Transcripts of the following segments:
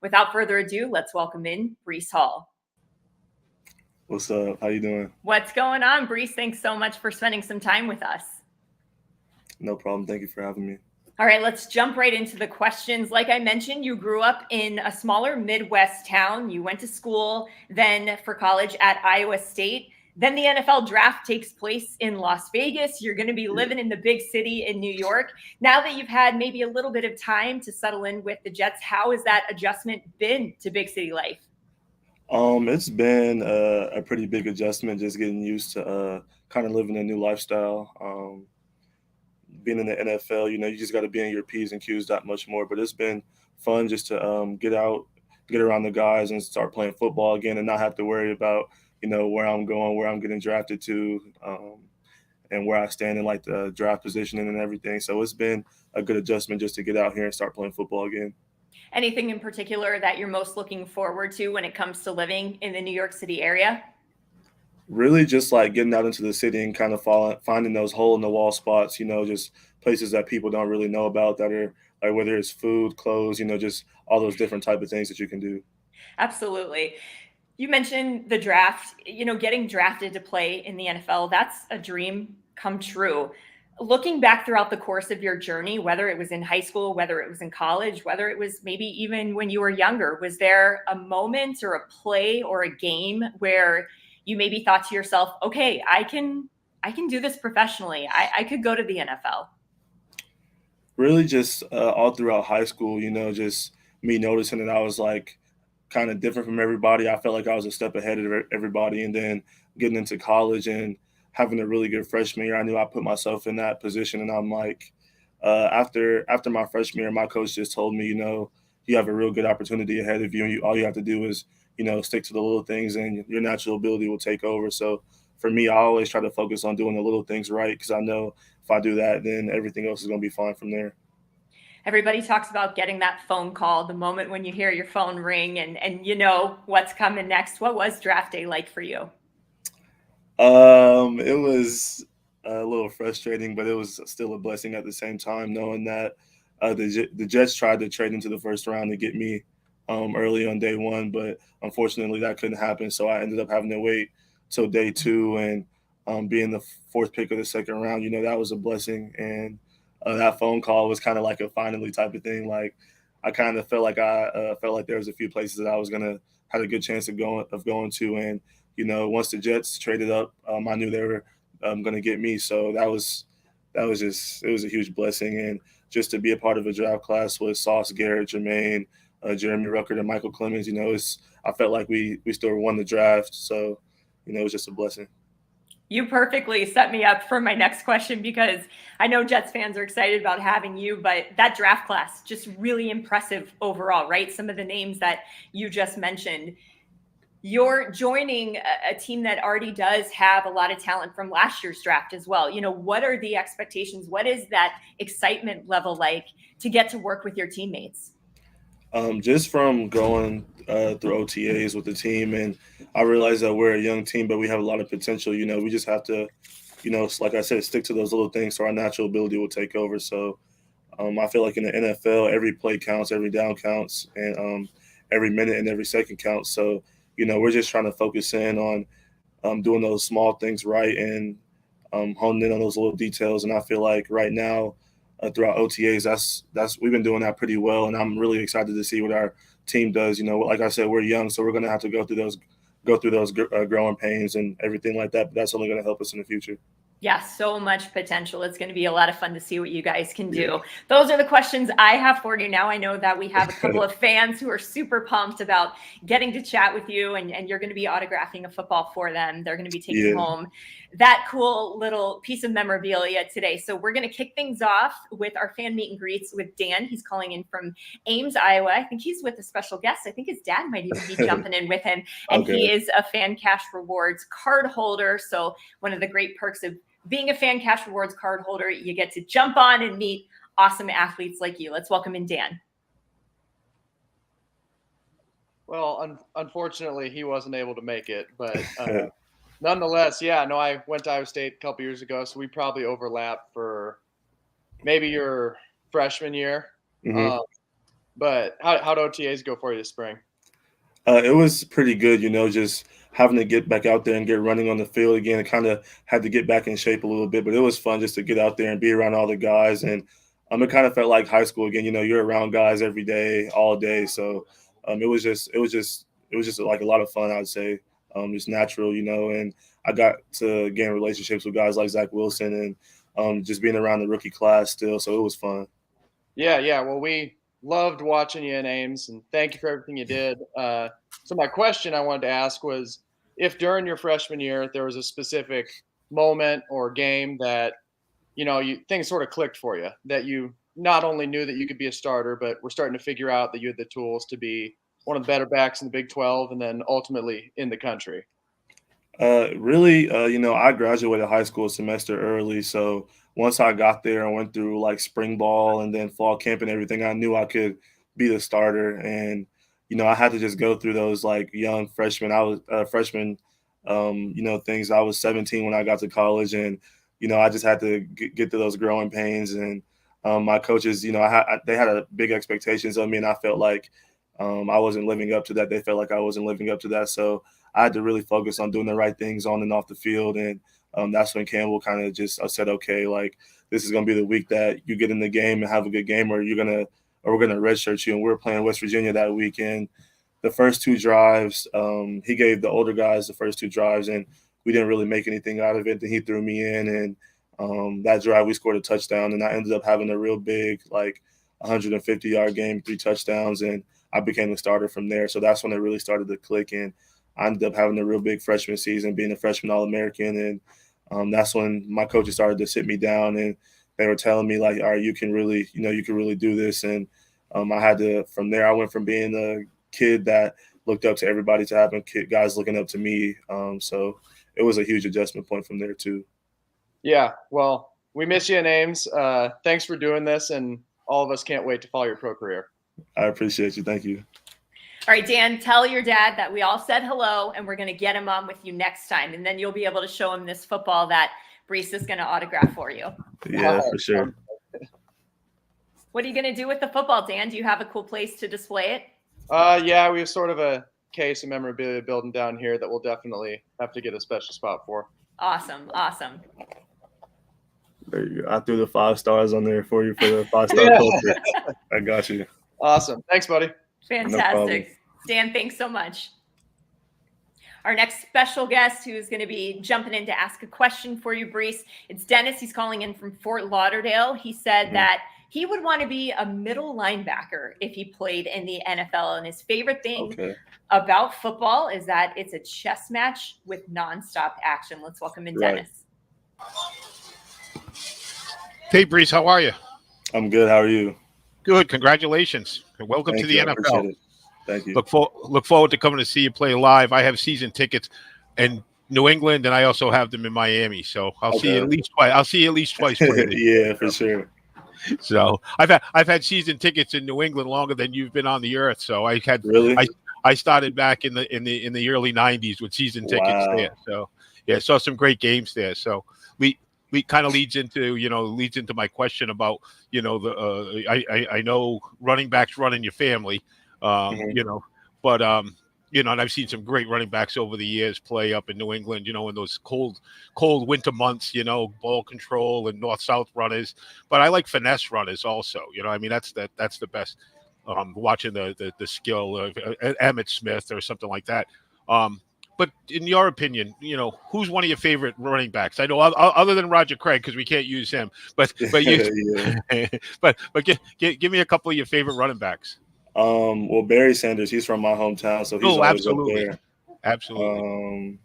Without further ado, let's welcome in Breece Hall. What's up? How you doing? What's going on, Breece? Thanks so much for spending some time with us. No problem. Thank you for having me. All right, let's jump right into the questions. Like I mentioned, you grew up in a smaller Midwest town. You went to school then for college at Iowa State. Then the NFL draft takes place in Las Vegas. You're going to be living in the big city in New York. Now that you've had maybe a little bit of time to settle in with the Jets, how has that adjustment been to big city life? It's been a pretty big adjustment, just getting used to kind of living a new lifestyle. Being in the NFL, you just got to be in your P's and Q's that much more. But it's been fun just to get out, get around the guys, and start playing football again, and not have to worry about where I'm going, where I'm getting drafted to, and where I stand in like the draft positioning and everything. So it's been a good adjustment just to get out here and start playing football again. Anything in particular that you're most looking forward to when it comes to living in the New York City area? Really just like getting out into the city and kind of finding those hole in the wall spots, just places that people don't really know about that are like whether it's food, clothes, just all those different type of things that you can do. Absolutely. You mentioned the draft, getting drafted to play in the NFL, that's a dream come true. Looking back throughout the course of your journey, whether it was in high school, whether it was in college, whether it was maybe even when you were younger, was there a moment or a play or a game where you maybe thought to yourself, okay, I can do this professionally. I could go to the NFL? Really just all throughout high school, just me noticing that I was like kind of different from everybody. I felt like I was a step ahead of everybody. And then getting into college and having a really good freshman year, I knew I put myself in that position. And I'm like, after my freshman year, my coach just told me, you have a real good opportunity ahead of you. And all you have to do is, stick to the little things and your natural ability will take over. So for me, I always try to focus on doing the little things right because I know if I do that, then everything else is going to be fine from there. Everybody talks about getting that phone call, the moment when you hear your phone ring and you know what's coming next. What was draft day like for you? It was a little frustrating, but it was still a blessing at the same time, knowing that the Jets tried to trade into the first round to get me early on day one, but unfortunately that couldn't happen. So I ended up having to wait till day two and being the fourth pick of the second round. That was a blessing, and that phone call was kind of like a finally type of thing. Like I kind of felt like I felt like there was a few places that I was gonna had a good chance of going to, and once the Jets traded up, I knew they were going to get me. So that was just it was a huge blessing, and just to be a part of a draft class with Sauce Garrett, Jermaine, Jeremy Ruckert, and Michael Clemens. I felt like we still won the draft, so it was just a blessing. You perfectly set me up for my next question because I know Jets fans are excited about having you, but that draft class, just really impressive overall, right? Some of the names that you just mentioned. You're joining a team that already does have a lot of talent from last year's draft as well. What are the expectations? What is that excitement level like to get to work with your teammates? Just from going through OTAs with the team, and I realize that we're a young team, but we have a lot of potential. We just have to, like I said, stick to those little things so our natural ability will take over. So I feel like in the NFL, every play counts, every down counts, and every minute and every second counts. So, we're just trying to focus in on doing those small things right and honing in on those little details. And I feel like right now, throughout OTAs, that's we've been doing that pretty well, and I'm really excited to see what our team does. Like I said, we're young, so we're going to have to go through those growing pains and everything like that. But that's only going to help us in the future. Yeah, so much potential. It's going to be a lot of fun to see what you guys can do. Yeah. Those are the questions I have for you now. I know that we have a couple of fans who are super pumped about getting to chat with you, and you're going to be autographing a football for them. They're going to be taking home that cool little piece of memorabilia today. So we're going to kick things off with our fan meet and greets with Dan. He's calling in from Ames, Iowa. I think he's with a special guest. I think his dad might even be jumping in with him. And He is a FanCash Rewards card holder. So one of the great perks of being a FanCash Rewards card holder, you get to jump on and meet awesome athletes like you. Let's welcome in Dan. Well, unfortunately, he wasn't able to make it, but nonetheless, yeah, no, I went to Iowa State a couple years ago, so we probably overlapped for maybe your freshman year. Mm-hmm. But how'd OTAs go for you this spring? It was pretty good, just having to get back out there and get running on the field again. I kind of had to get back in shape a little bit, but it was fun just to get out there and be around all the guys. And it kind of felt like high school again. You're around guys every day, all day. So it was just like a lot of fun, I'd say. Just natural, and I got to gain relationships with guys like Zach Wilson and just being around the rookie class still. So it was fun. Yeah. Well, we loved watching you in Ames, and thank you for everything you did. So my question I wanted to ask was, if during your freshman year there was a specific moment or game that things sort of clicked for you, that you not only knew that you could be a starter, but were starting to figure out that you had the tools to be one of the better backs in the Big 12 and then ultimately in the country. Really, I graduated high school a semester early, so once I got there and went through like spring ball and then fall camp and everything, I knew I could be the starter. And I had to just go through those like young freshman. I was freshman, things. I was 17 when I got to college, and I just had to get through those growing pains. And my coaches, they had a big expectations of me, and I felt like I wasn't living up to that. They felt like I wasn't living up to that, so I had to really focus on doing the right things on and off the field. And that's when Campbell kind of just said, okay, like this is going to be the week that you get in the game and have a good game, or we're going to redshirt you. And we were playing West Virginia that weekend. The first two drives, he gave the older guys the first two drives, and we didn't really make anything out of it. Then he threw me in, and that drive we scored a touchdown, and I ended up having a real big, like 150-yard game, 3 touchdowns, and I became a starter from there. So that's when it really started to click, and I ended up having a real big freshman season, being a freshman All-American, and that's when my coaches started to sit me down, and they were telling me like, all right, you can really do this. And I had to, from there, I went from being a kid that looked up to everybody to having guys looking up to me. So it was a huge adjustment point from there too. Yeah, well, we miss you in Ames. Thanks for doing this, and all of us can't wait to follow your pro career. I appreciate you. Thank you. All right, Dan, tell your dad that we all said hello, and we're going to get him on with you next time, and then you'll be able to show him this football that Breece is going to autograph for you. Yeah, for sure. What are you going to do with the football, Dan? Do you have a cool place to display it? Yeah, we have sort of a case of memorabilia building down here that we'll definitely have to get a special spot for. Awesome. There you go. I threw the 5 stars on there for you for the 5-star culture. I got you. Awesome. Thanks, buddy. Fantastic. No, Dan, thanks so much. Our next special guest who's going to be jumping in to ask a question for you, Breece, it's Dennis. He's calling in from Fort Lauderdale. He said that he would want to be a middle linebacker if he played in the NFL. And his favorite thing about football is that it's a chess match with nonstop action. Let's welcome in Dennis. Hey, Breece, how are you? I'm good. How are you? Good. Congratulations. And welcome to the NFL. Thank you. Look forward to coming to see you play live. I have season tickets in New England, and I also have them in Miami. So I'll see you at least twice. I'll see you at least twice. Yeah, for sure. So I've had season tickets in New England longer than you've been on the earth. So I started back in the early '90s with season tickets there. So yeah, saw some great games there. So we kind of leads into my question about I know running backs run in your family, but and I've seen some great running backs over the years play up in New England, in those cold winter months, ball control and north-south runners. But I like finesse runners also. That's the best. Watching the skill of Emmitt Smith or something like that. But in your opinion, who's one of your favorite running backs? I know other than Roger Craig, because we can't use him. But give me a couple of your favorite running backs. Well, Barry Sanders, he's from my hometown, so he's always absolutely. up there. Absolutely.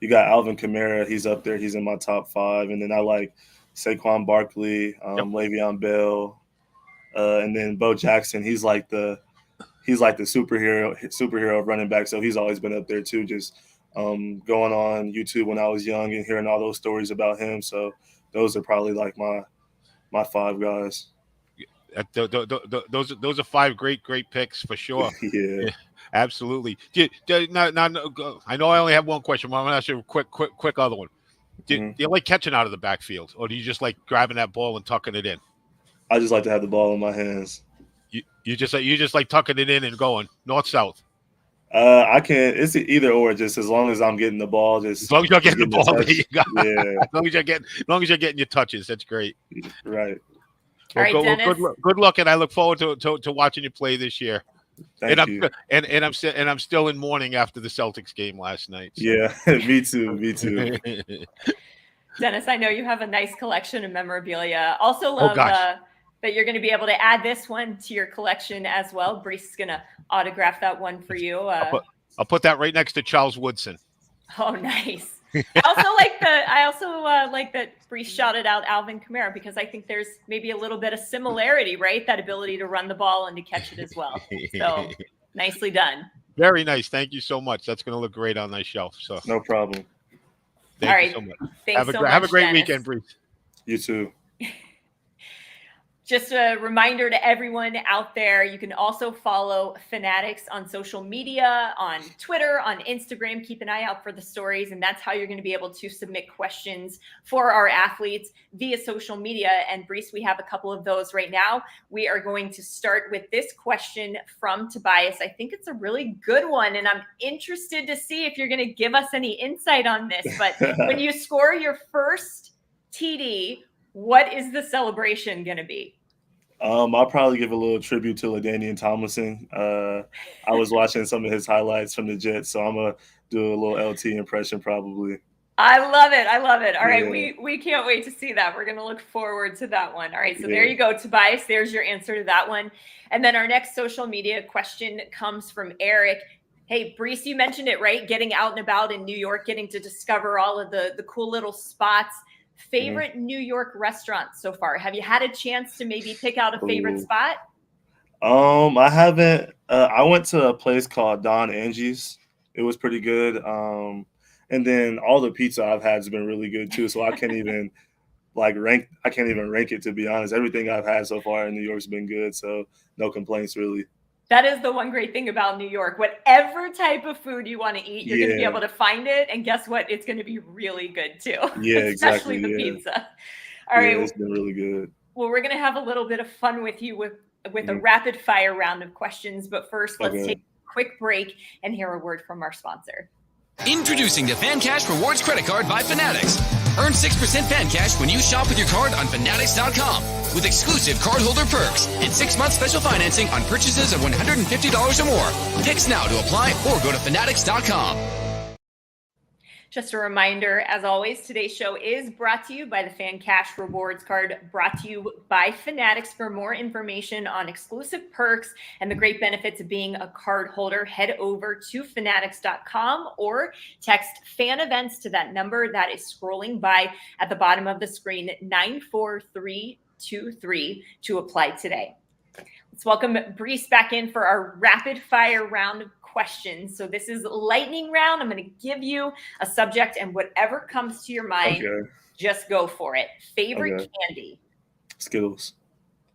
You got Alvin Kamara, he's up there. He's in my top 5, and then I like Saquon Barkley, Le'Veon Bell, and then Bo Jackson. He's like the superhero of running back. So he's always been up there too, just going on YouTube when I was young and hearing all those stories about him. So those are probably like my 5 guys. Those are 5 great picks for sure. Yeah, absolutely. I know I only have one question, but I'm going to ask you a quick other one. Do you like catching out of the backfield, or do you just like grabbing that ball and tucking it in? I just like to have the ball in my hands. You just like tucking it in and going north south. I can. It's either or. Just as long as I'm getting the ball, just as long as you're getting the ball, there you go. Yeah. As long as you're getting your touches, that's great. Right. All right, Dennis. Good luck, and I look forward to watching you play this year. Thank you. I'm still in mourning after the Celtics game last night. So. Yeah, me too. Me too. Dennis, I know you have a nice collection of memorabilia. Also love that you're going to be able to add this one to your collection as well. Breece is going to autograph that one for you. I'll put that right next to Charles Woodson. Oh, nice. I also like that Breece shouted out Alvin Kamara, because I think there's maybe a little bit of similarity, right? That ability to run the ball and to catch it as well. So nicely done. Very nice. Thank you so much. That's going to look great on my shelf. So no problem. Thank you so much. Thanks have a great Dennis. weekend, Breece. You too. Just a reminder to everyone out there, you can also follow Fanatics on social media, on Twitter, on Instagram. Keep an eye out for the stories, and that's how you're going to be able to submit questions for our athletes via social media. And Breece, we have a couple of those right now. We are going to start with this question from Tobias. I think it's a really good one, and I'm interested to see if you're going to give us any insight on this. But when you score your first TD, what is the celebration going to be? I'll probably give a little tribute to LaDainian Tomlinson. I was watching some of his highlights from the Jets, so I'm going to do a little LT impression probably. I love it. All right, we can't wait to see that. We're going to look forward to that one. All right, so there you go, Tobias. There's your answer to that one. And then our next social media question comes from Eric. Hey, Breece, you mentioned it, right? Getting out and about in New York, getting to discover all of the cool little spots. Favorite New York restaurant so far? Have you had a chance to maybe pick out a favorite spot? I haven't. I went to a place called Don Angie's. It was pretty good. And then all the pizza I've had has been really good too. So I can't even rank it, to be honest. Everything I've had so far in New York's been good. So no complaints really. That is the one great thing about New York. Whatever type of food you want to eat, you're going to be able to find it. And guess what? It's going to be really good too. Yeah, Especially exactly. the pizza. All right. It's been really good. Well, we're going to have a little bit of fun with you with a rapid fire round of questions. But first, let's take a quick break and hear a word from our sponsor. Introducing the FanCash Rewards Credit Card by Fanatics. Earn 6% FanCash when you shop with your card on Fanatics.com with exclusive cardholder perks and 6-month special financing on purchases of $150 or more. Text now to apply or go to Fanatics.com. Just a reminder, as always, today's show is brought to you by the FanCash Rewards Card, brought to you by Fanatics. For more information on exclusive perks and the great benefits of being a card holder, head over to Fanatics.com or text fan events to that number that is scrolling by at the bottom of the screen, 94323, to apply today. Let's welcome Breece back in for our rapid fire round of questions. So this is lightning round. I'm going to give you a subject, and whatever comes to your mind, just go for it. Favorite candy? Skittles.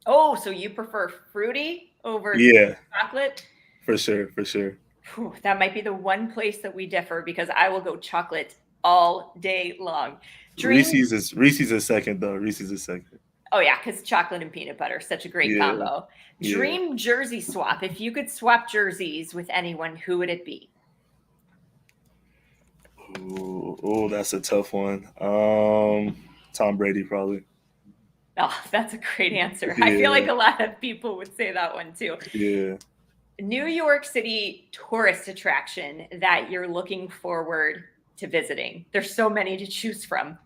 Oh, so you prefer fruity over chocolate? For sure. Whew, that might be the one place that we differ, because I will go chocolate all day long. Reese's is second though. Reese's is second. Oh yeah, because chocolate and peanut butter, such a great combo. Dream jersey swap. If you could swap jerseys with anyone, who would it be? Oh, that's a tough one. Tom Brady, probably. Oh, that's a great answer. I feel like a lot of people would say that one too. Yeah. New York City tourist attraction that you're looking forward to visiting. There's so many to choose from.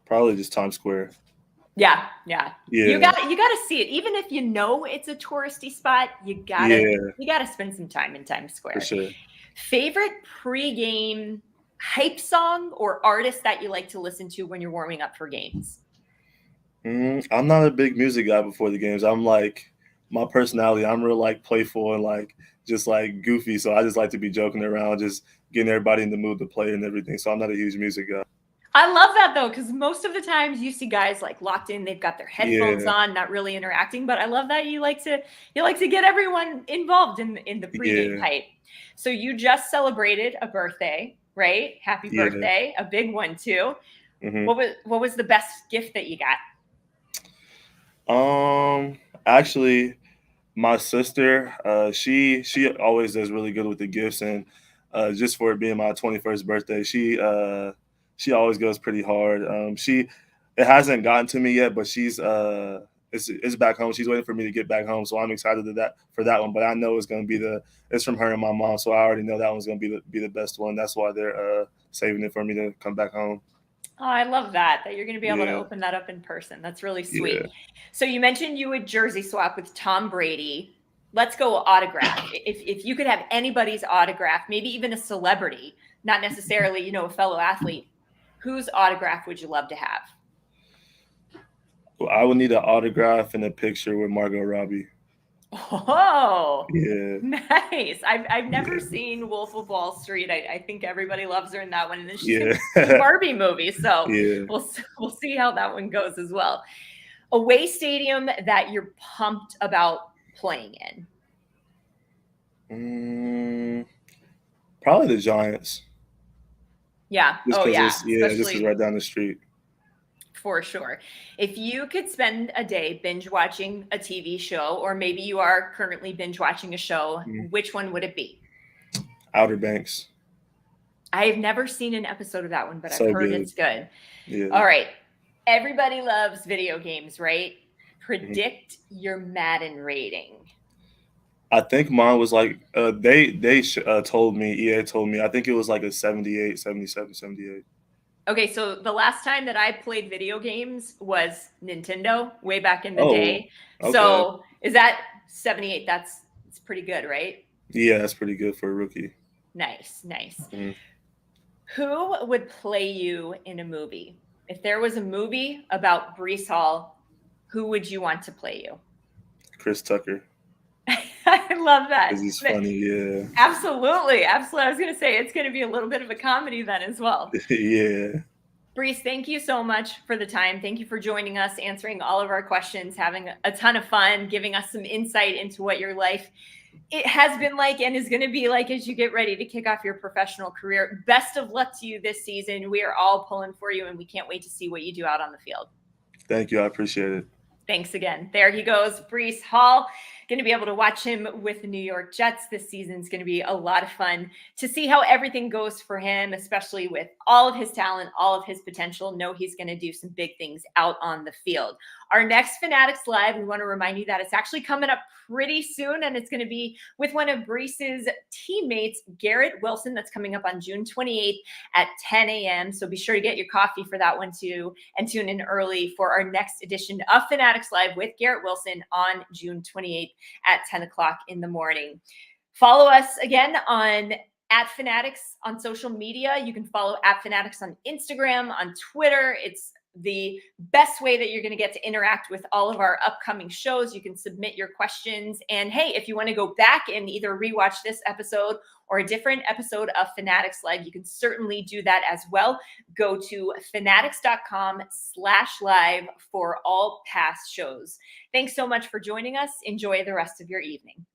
Probably just Times Square. Yeah. You gotta see it. Even if you know it's a touristy spot, you gotta spend some time in Times Square. For sure. Favorite pregame hype song or artist that you like to listen to when you're warming up for games? I'm not a big music guy before the games. I'm my personality, I'm real playful and just goofy. So I just like to be joking around, just getting everybody in the mood to play and everything. So I'm not a huge music guy. I love that though, because most of the times you see guys locked in, they've got their headphones on, not really interacting. But I love that you like to get everyone involved in the pregame hype. So you just celebrated a birthday, right? Happy birthday, a big one too. What was the best gift that you got? Actually, my sister, she always does really good with the gifts, and just for it being my 21st birthday, she always goes pretty hard. It hasn't gotten to me yet, but it's back home. She's waiting for me to get back home, so I'm excited for that one. But I know it's gonna be it's from her and my mom, so I already know that one's gonna be the best one. That's why they're saving it for me to come back home. Oh, I love that you're going to be able to open that up in person. That's really sweet. Yeah. So you mentioned you would jersey swap with Tom Brady. Let's go autograph. If you could have anybody's autograph, maybe even a celebrity, not necessarily, a fellow athlete, whose autograph would you love to have? Well, I would need an autograph and a picture with Margot Robbie. Oh, yeah, nice. I've never seen Wolf of Wall Street. I think everybody loves her in that one, and then she's in the Barbie movie. So we'll see how that one goes as well. Away stadium that you're pumped about playing in? Probably the Giants. Yeah. This is right down the street. For sure. If you could spend a day binge watching a TV show, or maybe you are currently binge watching a show, which one would it be? Outer Banks. I've never seen an episode of that one, but So I've heard good. It's good. Yeah. All right. Everybody loves video games, right? Predict your Madden rating. I think mine was like they told me, EA told me, I think it was like a 78, 77, 78. Okay, so the last time that I played video games was Nintendo, way back in the day. Okay. So is that 78? It's pretty good, right? Yeah, that's pretty good for a rookie. Nice. Mm-hmm. Who would play you in a movie? If there was a movie about Breece Hall, who would you want to play you? Chris Tucker. I love that. Because he's funny, yeah. Absolutely. I was going to say it's going to be a little bit of a comedy then as well. Yeah. Breece, thank you so much for the time. Thank you for joining us, answering all of our questions, having a ton of fun, giving us some insight into what your life it has been like and is going to be like as you get ready to kick off your professional career. Best of luck to you this season. We are all pulling for you, and we can't wait to see what you do out on the field. Thank you. I appreciate it. Thanks again. There he goes, Breece Hall. Going to be able to watch him with the New York Jets this season. Is going to be a lot of fun to see how everything goes for him, especially with all of his talent, all of his potential. Know he's going to do some big things out on the field. Our next Fanatics Live, we want to remind you that it's actually coming up pretty soon, and it's going to be with one of Breece's teammates, Garrett Wilson. That's coming up on June 28th at 10 a.m. So be sure to get your coffee for that one too, and tune in early for our next edition of Fanatics Live with Garrett Wilson on June 28th at 10 o'clock in the morning. Follow us again on @Fanatics on social media. You can follow @Fanatics on Instagram, on Twitter. It's the best way that you're going to get to interact with all of our upcoming shows. You can submit your questions. And hey, if you want to go back and either rewatch this episode or a different episode of Fanatics Live, you can certainly do that as well. Go to fanatics.com/live for all past shows. Thanks so much for joining us. Enjoy the rest of your evening.